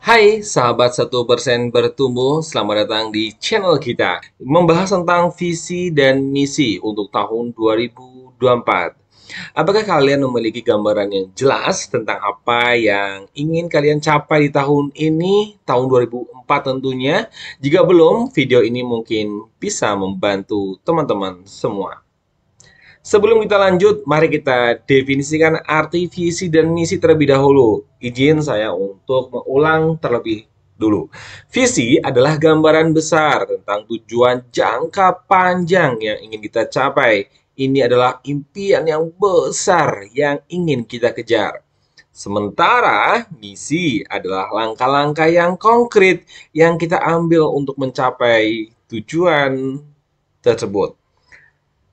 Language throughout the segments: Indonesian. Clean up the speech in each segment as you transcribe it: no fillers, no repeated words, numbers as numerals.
Hai sahabat 1% bertumbuh, selamat datang di channel kita. Membahas tentang visi dan misi untuk tahun 2024. Apakah kalian memiliki gambaran yang jelas tentang apa yang ingin kalian capai di tahun ini, tahun 2004 tentunya? Jika belum, video ini mungkin bisa membantu teman-teman semua. Sebelum kita lanjut, mari kita definisikan arti visi dan misi terlebih dahulu. Izin saya untuk mengulang terlebih dulu. Visi adalah gambaran besar tentang tujuan jangka panjang yang ingin kita capai. Ini adalah impian yang besar yang ingin kita kejar. Sementara misi adalah langkah-langkah yang konkret yang kita ambil untuk mencapai tujuan tersebut.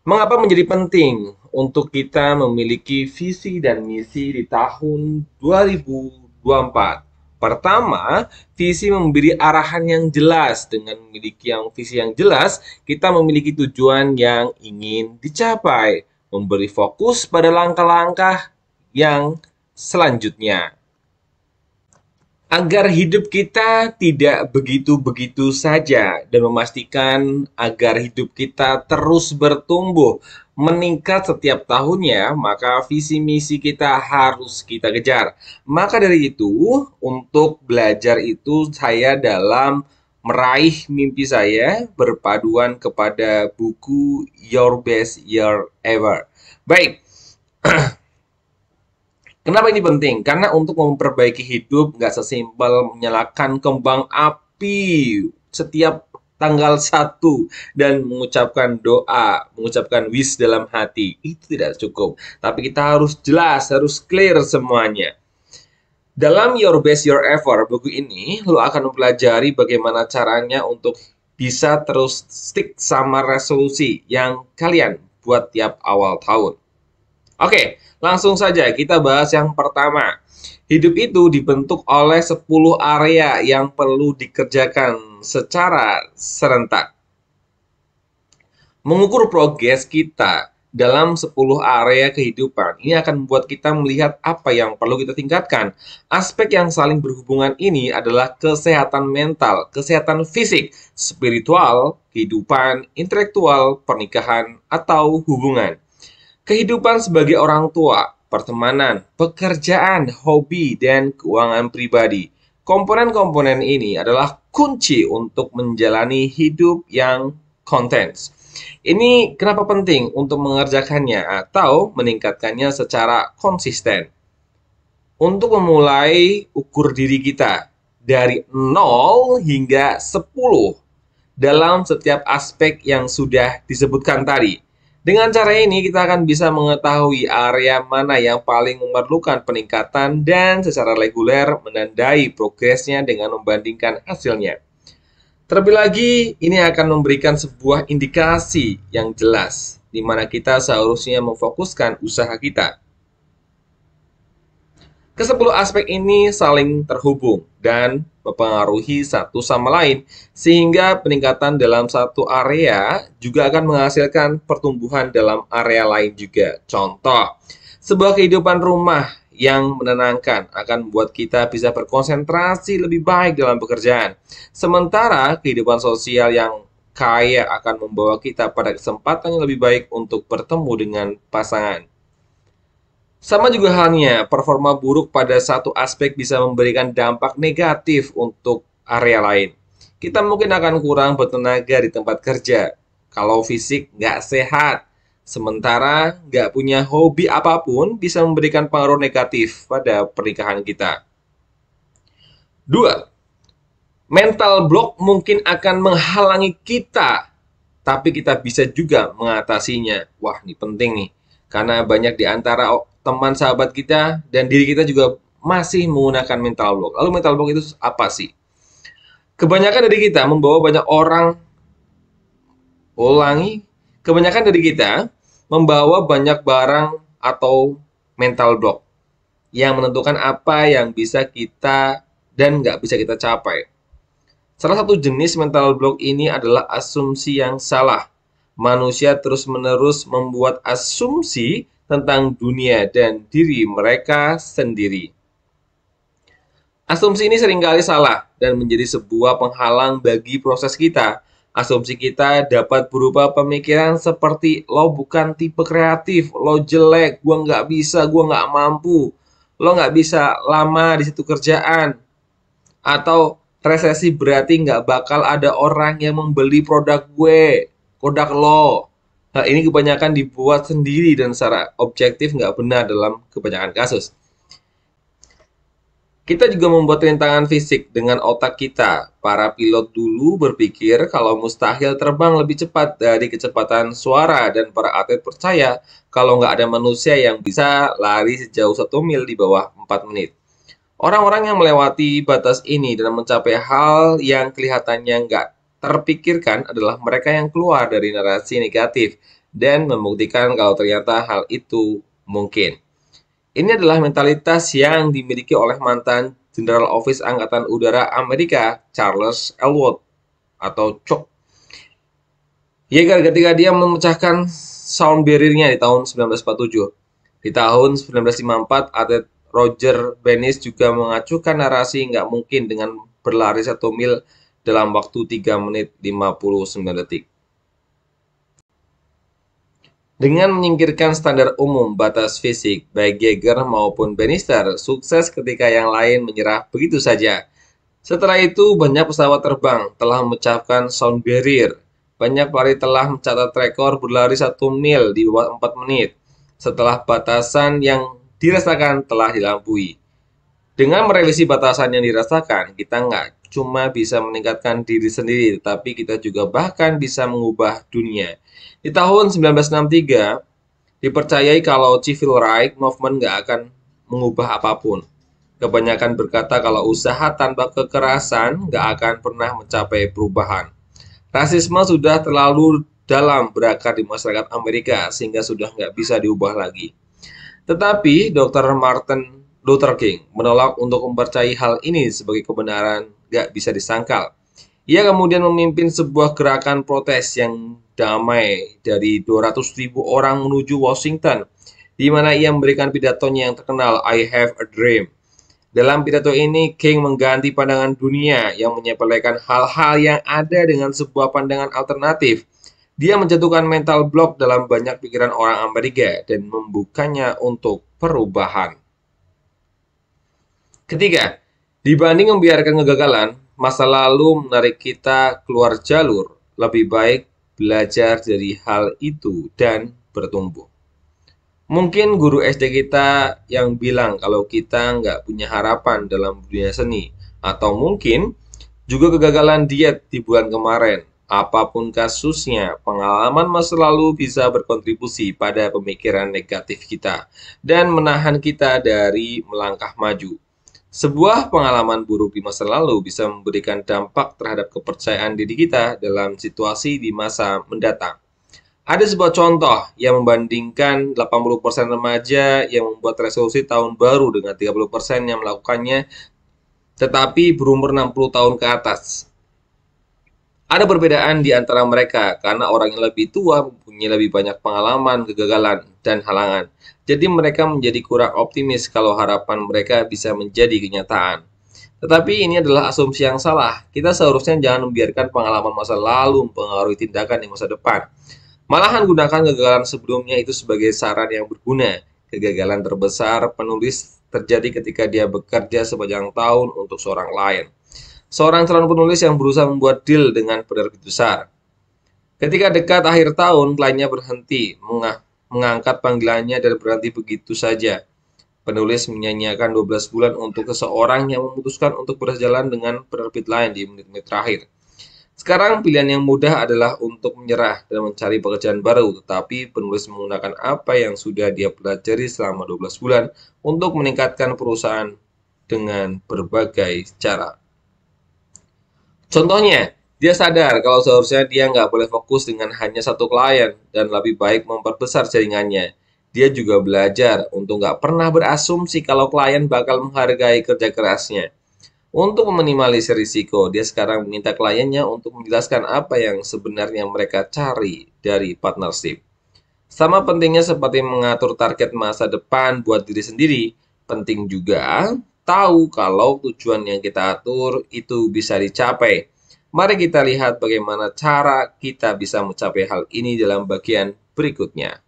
Mengapa menjadi penting untuk kita memiliki visi dan misi di tahun 2024? Pertama, visi memberi arahan yang jelas. Dengan memiliki visi yang jelas, kita memiliki tujuan yang ingin dicapai, memberi fokus pada langkah-langkah yang selanjutnya. Agar hidup kita tidak begitu-begitu saja dan memastikan agar hidup kita terus bertumbuh, meningkat setiap tahunnya, maka visi misi kita harus kita kejar. Maka dari itu, untuk belajar itu saya dalam meraih mimpi saya berpaduan kepada buku Your Best Year Ever. Baik, kenapa ini penting? Karena untuk memperbaiki hidup nggak sesimpel menyalakan kembang api setiap tanggal 1 dan mengucapkan doa, mengucapkan wish dalam hati. Itu tidak cukup. Tapi kita harus jelas, harus clear semuanya. Dalam Your Best Your Ever, buku ini, lo akan mempelajari bagaimana caranya untuk bisa terus stick sama resolusi yang kalian buat tiap awal tahun. Oke, langsung saja kita bahas yang pertama. Hidup itu dibentuk oleh 10 area yang perlu dikerjakan secara serentak. Mengukur progres kita dalam 10 area kehidupan ini akan membuat kita melihat apa yang perlu kita tingkatkan. Aspek yang saling berhubungan ini adalah kesehatan mental, kesehatan fisik, spiritual, kehidupan, intelektual, pernikahan, atau hubungan. Kehidupan sebagai orang tua, pertemanan, pekerjaan, hobi, dan keuangan pribadi. Komponen-komponen ini adalah kunci untuk menjalani hidup yang kontens. Ini kenapa penting untuk mengerjakannya atau meningkatkannya secara konsisten. Untuk memulai, ukur diri kita dari 0 hingga 10 dalam setiap aspek yang sudah disebutkan tadi. Dengan cara ini, kita akan bisa mengetahui area mana yang paling memerlukan peningkatan dan secara reguler menandai progresnya dengan membandingkan hasilnya. Terlebih lagi, ini akan memberikan sebuah indikasi yang jelas di mana kita seharusnya memfokuskan usaha kita. Kesepuluh aspek ini saling terhubung dan mempengaruhi satu sama lain, sehingga peningkatan dalam satu area juga akan menghasilkan pertumbuhan dalam area lain juga. Contoh, sebuah kehidupan rumah yang menenangkan akan membuat kita bisa berkonsentrasi lebih baik dalam pekerjaan. Sementara kehidupan sosial yang kaya akan membawa kita pada kesempatan yang lebih baik untuk bertemu dengan pasangan. Sama juga halnya, performa buruk pada satu aspek bisa memberikan dampak negatif untuk area lain. Kita mungkin akan kurang bertenaga di tempat kerja kalau fisik nggak sehat. Sementara nggak punya hobi apapun bisa memberikan pengaruh negatif pada pernikahan kita. 2. Mental block mungkin akan menghalangi kita, tapi kita bisa juga mengatasinya. Wah, ini penting nih. Karena banyak di antara teman sahabat kita dan diri kita juga masih menggunakan mental block. Lalu mental block itu apa sih? Kebanyakan dari kita membawa banyak orang kebanyakan dari kita membawa banyak barang atau mental block yang menentukan apa yang bisa kita dan nggak bisa kita capai. Salah satu jenis mental block ini adalah asumsi yang salah. Manusia terus-menerus membuat asumsi tentang dunia dan diri mereka sendiri. Asumsi ini seringkali salah dan menjadi sebuah penghalang bagi proses kita. Asumsi kita dapat berupa pemikiran seperti lo bukan tipe kreatif, lo jelek, gua nggak bisa, gua nggak mampu, lo nggak bisa lama di situ kerjaan, atau resesi berarti nggak bakal ada orang yang membeli produk lo. Hal ini kebanyakan dibuat sendiri dan secara objektif nggak benar dalam kebanyakan kasus. Kita juga membuat rintangan fisik dengan otak kita. Para pilot dulu berpikir kalau mustahil terbang lebih cepat dari kecepatan suara dan para atlet percaya kalau nggak ada manusia yang bisa lari sejauh 1 mil di bawah 4 menit. Orang-orang yang melewati batas ini dan mencapai hal yang kelihatannya nggak terpikirkan adalah mereka yang keluar dari narasi negatif dan membuktikan kalau ternyata hal itu mungkin. Ini adalah mentalitas yang dimiliki oleh mantan General Office Angkatan Udara Amerika, Charles Elwood atau Chuck Yeager ketika dia memecahkan sound barrier-nya di tahun 1947. Di tahun 1954, atlet Roger Bennis juga mengacukan narasi nggak mungkin dengan berlari 1 mil dalam waktu 3 menit 59 detik. Dengan menyingkirkan standar umum batas fisik, baik Yeager maupun Bannister sukses ketika yang lain menyerah begitu saja. Setelah itu, banyak pesawat terbang telah memecahkan sound barrier. Banyak pelari telah mencatat rekor berlari 1 mil di bawah 4 menit setelah batasan yang dirasakan telah dilampaui. Dengan merevisi batasan yang dirasakan, kita nggak cuma bisa meningkatkan diri sendiri, tetapi kita juga bahkan bisa mengubah dunia. Di tahun 1963, dipercayai kalau civil rights movement nggak akan mengubah apapun. Kebanyakan berkata kalau usaha tanpa kekerasan nggak akan pernah mencapai perubahan. Rasisme sudah terlalu dalam berakar di masyarakat Amerika sehingga sudah nggak bisa diubah lagi. Tetapi Dr. Martin Luther King menolak untuk mempercayai hal ini sebagai kebenaran gak bisa disangkal. Ia kemudian memimpin sebuah gerakan protes yang damai dari 200.000 orang menuju Washington, di mana ia memberikan pidatonya yang terkenal, I Have a Dream. Dalam pidato ini, King mengganti pandangan dunia yang menyepelekan hal-hal yang ada dengan sebuah pandangan alternatif. Dia menjatuhkan mental block dalam banyak pikiran orang Amerika dan membukanya untuk perubahan. Ketiga, dibanding membiarkan kegagalan, masa lalu menarik kita keluar jalur, lebih baik belajar dari hal itu dan bertumbuh. Mungkin guru SD kita yang bilang kalau kita nggak punya harapan dalam dunia seni, atau mungkin juga kegagalan diet di bulan kemarin. Apapun kasusnya, pengalaman masa lalu bisa berkontribusi pada pemikiran negatif kita dan menahan kita dari melangkah maju. Sebuah pengalaman buruk di masa lalu bisa memberikan dampak terhadap kepercayaan diri kita dalam situasi di masa mendatang. Ada sebuah contoh yang membandingkan 80% remaja yang membuat resolusi tahun baru dengan 30% yang melakukannya tetapi berumur 60 tahun ke atas. Ada perbedaan di antara mereka karena orang yang lebih tua mempunyai lebih banyak pengalaman, kegagalan, dan halangan. Jadi mereka menjadi kurang optimis kalau harapan mereka bisa menjadi kenyataan. Tetapi ini adalah asumsi yang salah. Kita seharusnya jangan membiarkan pengalaman masa lalu mempengaruhi tindakan di masa depan. Malahan gunakan kegagalan sebelumnya itu sebagai saran yang berguna. Kegagalan terbesar penulis terjadi ketika dia bekerja sepanjang tahun untuk seorang lain. Seorang calon penulis yang berusaha membuat deal dengan penerbit besar. Ketika dekat akhir tahun, kliennya berhenti mengangkat panggilannya dan berhenti begitu saja. Penulis menyanyiakan 12 bulan untuk seseorang yang memutuskan untuk berjalan dengan penerbit lain di menit-menit terakhir. Sekarang pilihan yang mudah adalah untuk menyerah dan mencari pekerjaan baru, tetapi penulis menggunakan apa yang sudah dia pelajari selama 12 bulan untuk meningkatkan perusahaan dengan berbagai cara. Contohnya, dia sadar kalau seharusnya dia nggak boleh fokus dengan hanya satu klien dan lebih baik memperbesar jaringannya. Dia juga belajar untuk nggak pernah berasumsi kalau klien bakal menghargai kerja kerasnya. Untuk meminimalisir risiko, dia sekarang meminta kliennya untuk menjelaskan apa yang sebenarnya mereka cari dari partnership. Sama pentingnya seperti mengatur target masa depan buat diri sendiri, penting juga tahu kalau tujuan yang kita atur itu bisa dicapai. Mari kita lihat bagaimana cara kita bisa mencapai hal ini dalam bagian berikutnya.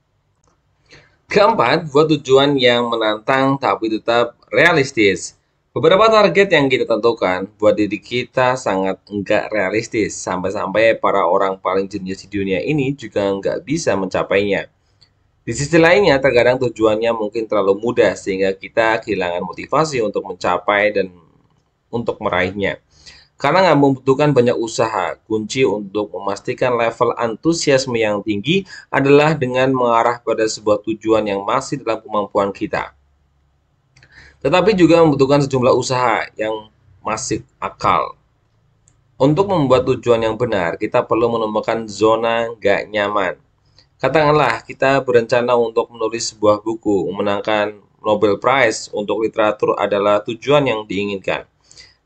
Keempat, buat tujuan yang menantang tapi tetap realistis. Beberapa target yang kita tentukan buat diri kita sangat enggak realistis, sampai-sampai para orang paling jenius di dunia ini juga enggak bisa mencapainya. Di sisi lainnya, terkadang tujuannya mungkin terlalu mudah sehingga kita kehilangan motivasi untuk mencapai dan untuk meraihnya. Karena nggak membutuhkan banyak usaha, kunci untuk memastikan level antusiasme yang tinggi adalah dengan mengarah pada sebuah tujuan yang masih dalam kemampuan kita. Tetapi juga membutuhkan sejumlah usaha yang masih akal. Untuk membuat tujuan yang benar, kita perlu menemukan zona nggak nyaman. Katakanlah kita berencana untuk menulis sebuah buku, memenangkan Nobel Prize untuk literatur adalah tujuan yang diinginkan.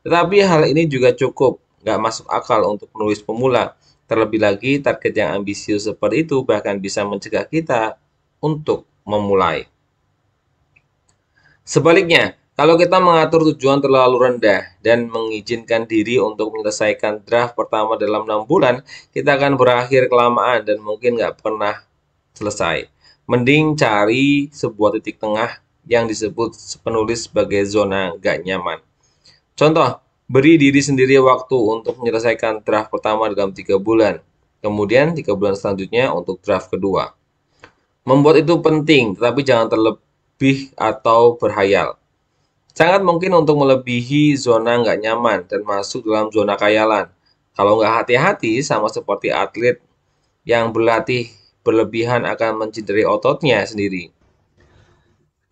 Tetapi hal ini juga cukup, nggak masuk akal untuk penulis pemula. Terlebih lagi, target yang ambisius seperti itu bahkan bisa mencegah kita untuk memulai. Sebaliknya, kalau kita mengatur tujuan terlalu rendah dan mengizinkan diri untuk menyelesaikan draft pertama dalam 6 bulan, kita akan berakhir kelamaan dan mungkin nggak pernah selesai. Mending cari sebuah titik tengah yang disebut penulis sebagai zona nggak nyaman. Contoh, beri diri sendiri waktu untuk menyelesaikan draft pertama dalam 3 bulan. Kemudian 3 bulan selanjutnya untuk draft kedua. Membuat itu penting, tetapi jangan terlebih atau berhayal. Sangat mungkin untuk melebihi zona nggak nyaman dan masuk dalam zona khayalan. Kalau nggak hati-hati, sama seperti atlet yang berlatih berlebihan akan mencederai ototnya sendiri.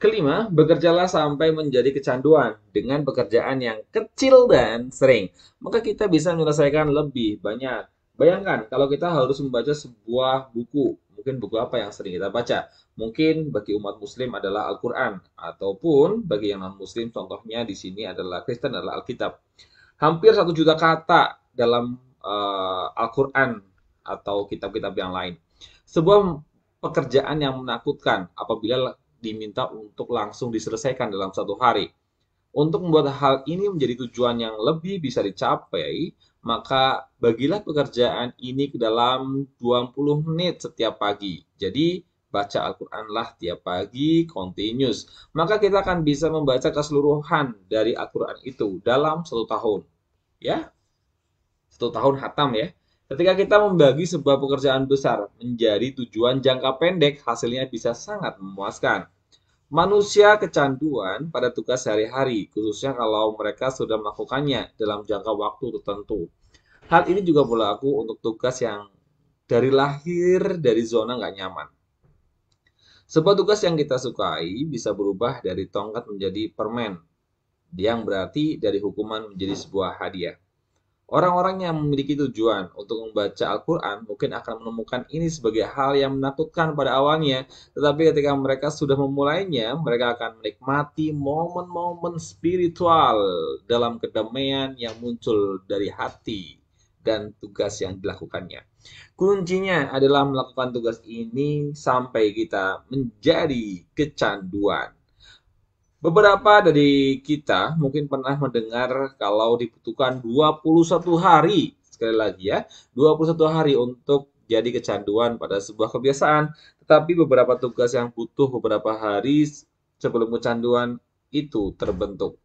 Kelima, bekerjalah sampai menjadi kecanduan dengan pekerjaan yang kecil dan sering. Maka kita bisa menyelesaikan lebih banyak. Bayangkan kalau kita harus membaca sebuah buku. Mungkin buku apa yang sering kita baca? Mungkin bagi umat muslim adalah Al-Quran. Ataupun bagi yang non-muslim contohnya di sini adalah Kristen adalah Alkitab. Hampir 1 juta kata dalam Al-Quran atau kitab-kitab yang lain. Sebuah pekerjaan yang menakutkan apabila diminta untuk langsung diselesaikan dalam 1 hari. Untuk membuat hal ini menjadi tujuan yang lebih bisa dicapai, maka bagilah pekerjaan ini ke dalam 20 menit setiap pagi. Jadi, baca Al-Quranlah tiap pagi, continuous. Maka kita akan bisa membaca keseluruhan dari Al-Quran itu dalam 1 tahun. Ya, 1 tahun hatam ya. Ketika kita membagi sebuah pekerjaan besar menjadi tujuan jangka pendek, hasilnya bisa sangat memuaskan. Manusia kecanduan pada tugas sehari-hari, khususnya kalau mereka sudah melakukannya dalam jangka waktu tertentu. Hal ini juga berlaku untuk tugas yang dari lahir dari zona nggak nyaman. Sebuah tugas yang kita sukai bisa berubah dari tongkat menjadi permen, yang berarti dari hukuman menjadi sebuah hadiah. Orang-orang yang memiliki tujuan untuk membaca Al-Quran mungkin akan menemukan ini sebagai hal yang menakutkan pada awalnya, tetapi ketika mereka sudah memulainya, mereka akan menikmati momen-momen spiritual dalam kedamaian yang muncul dari hati dan tugas yang dilakukannya. Kuncinya adalah melakukan tugas ini sampai kita menjadi kecanduan. Beberapa dari kita mungkin pernah mendengar kalau dibutuhkan 21 hari, sekali lagi ya, 21 hari untuk jadi kecanduan pada sebuah kebiasaan. Tetapi beberapa tugas yang butuh beberapa hari sebelum kecanduan itu terbentuk.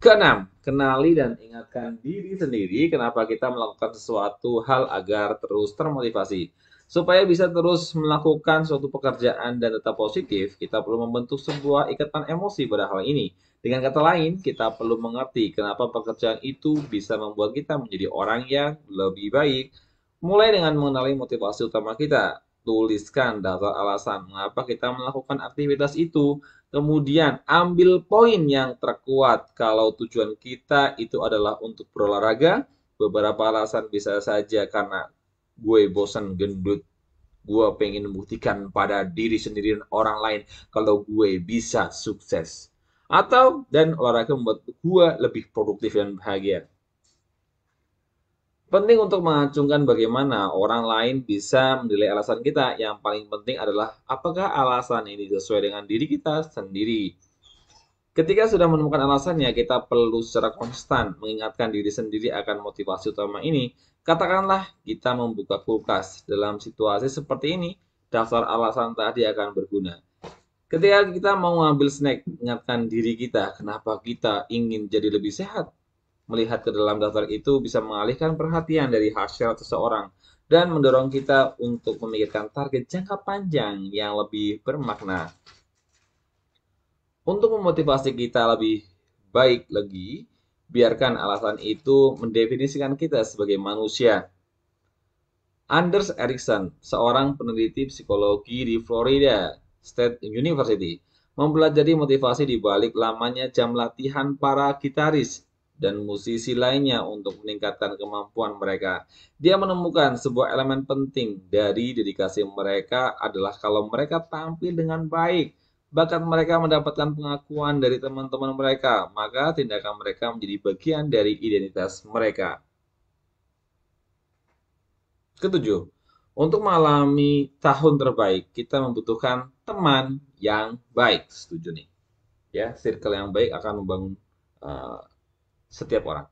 Keenam, kenali dan ingatkan diri sendiri kenapa kita melakukan sesuatu hal agar terus termotivasi. Supaya bisa terus melakukan suatu pekerjaan dan tetap positif, kita perlu membentuk sebuah ikatan emosi pada hal ini. Dengan kata lain, kita perlu mengerti kenapa pekerjaan itu bisa membuat kita menjadi orang yang lebih baik. Mulai dengan mengenali motivasi utama kita. Tuliskan daftar alasan mengapa kita melakukan aktivitas itu. Kemudian ambil poin yang terkuat kalau tujuan kita itu adalah untuk berolahraga. Beberapa alasan bisa saja karena gue bosan gendut, gue pengen membuktikan pada diri sendiri dan orang lain kalau gue bisa sukses, atau dan olahraga membuat gue lebih produktif dan bahagia. Penting untuk mengacungkan bagaimana orang lain bisa menilai alasan kita. Yang paling penting adalah apakah alasan ini sesuai dengan diri kita sendiri. Ketika sudah menemukan alasannya, kita perlu secara konstan mengingatkan diri sendiri akan motivasi utama ini. Katakanlah kita membuka kulkas. Dalam situasi seperti ini, daftar alasan tadi akan berguna. Ketika kita mau mengambil snack, ingatkan diri kita kenapa kita ingin jadi lebih sehat. Melihat ke dalam daftar itu bisa mengalihkan perhatian dari hasil seseorang dan mendorong kita untuk memikirkan target jangka panjang yang lebih bermakna. Untuk memotivasi kita lebih baik lagi, biarkan alasan itu mendefinisikan kita sebagai manusia. Anders Ericsson, seorang peneliti psikologi di Florida State University, mempelajari motivasi di balik lamanya jam latihan para gitaris dan musisi lainnya untuk meningkatkan kemampuan mereka. Dia menemukan sebuah elemen penting dari dedikasi mereka adalah kalau mereka tampil dengan baik, bakat mereka mendapatkan pengakuan dari teman-teman mereka, maka tindakan mereka menjadi bagian dari identitas mereka. Ketujuh, untuk mengalami tahun terbaik, kita membutuhkan teman yang baik. Setuju nih. Ya, circle yang baik akan membangun uh, setiap orang.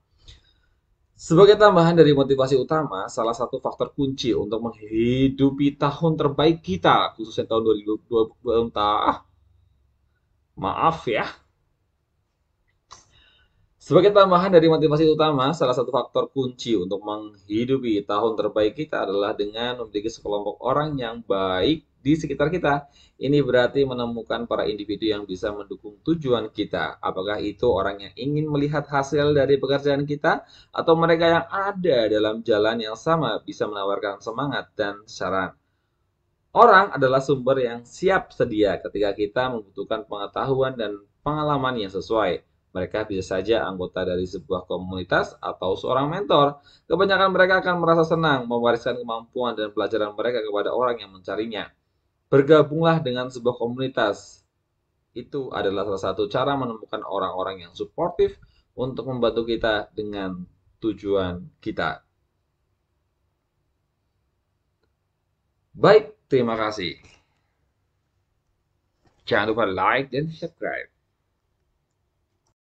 Sebagai tambahan dari motivasi utama, salah satu faktor kunci untuk menghidupi tahun terbaik kita, khususnya tahun 2020, maaf ya, sebagai tambahan dari motivasi utama, salah satu faktor kunci untuk menghidupi tahun terbaik kita adalah dengan memiliki sekelompok orang yang baik di sekitar kita. Ini berarti menemukan para individu yang bisa mendukung tujuan kita. Apakah itu orang yang ingin melihat hasil dari pekerjaan kita, atau mereka yang ada dalam jalan yang sama bisa menawarkan semangat dan saran. Orang adalah sumber yang siap sedia ketika kita membutuhkan pengetahuan dan pengalaman yang sesuai. Mereka bisa saja anggota dari sebuah komunitas atau seorang mentor. Kebanyakan mereka akan merasa senang mewariskan kemampuan dan pelajaran mereka kepada orang yang mencarinya. Bergabunglah dengan sebuah komunitas. Itu adalah salah satu cara menemukan orang-orang yang suportif untuk membantu kita dengan tujuan kita. Baik, terima kasih. Jangan lupa like dan subscribe.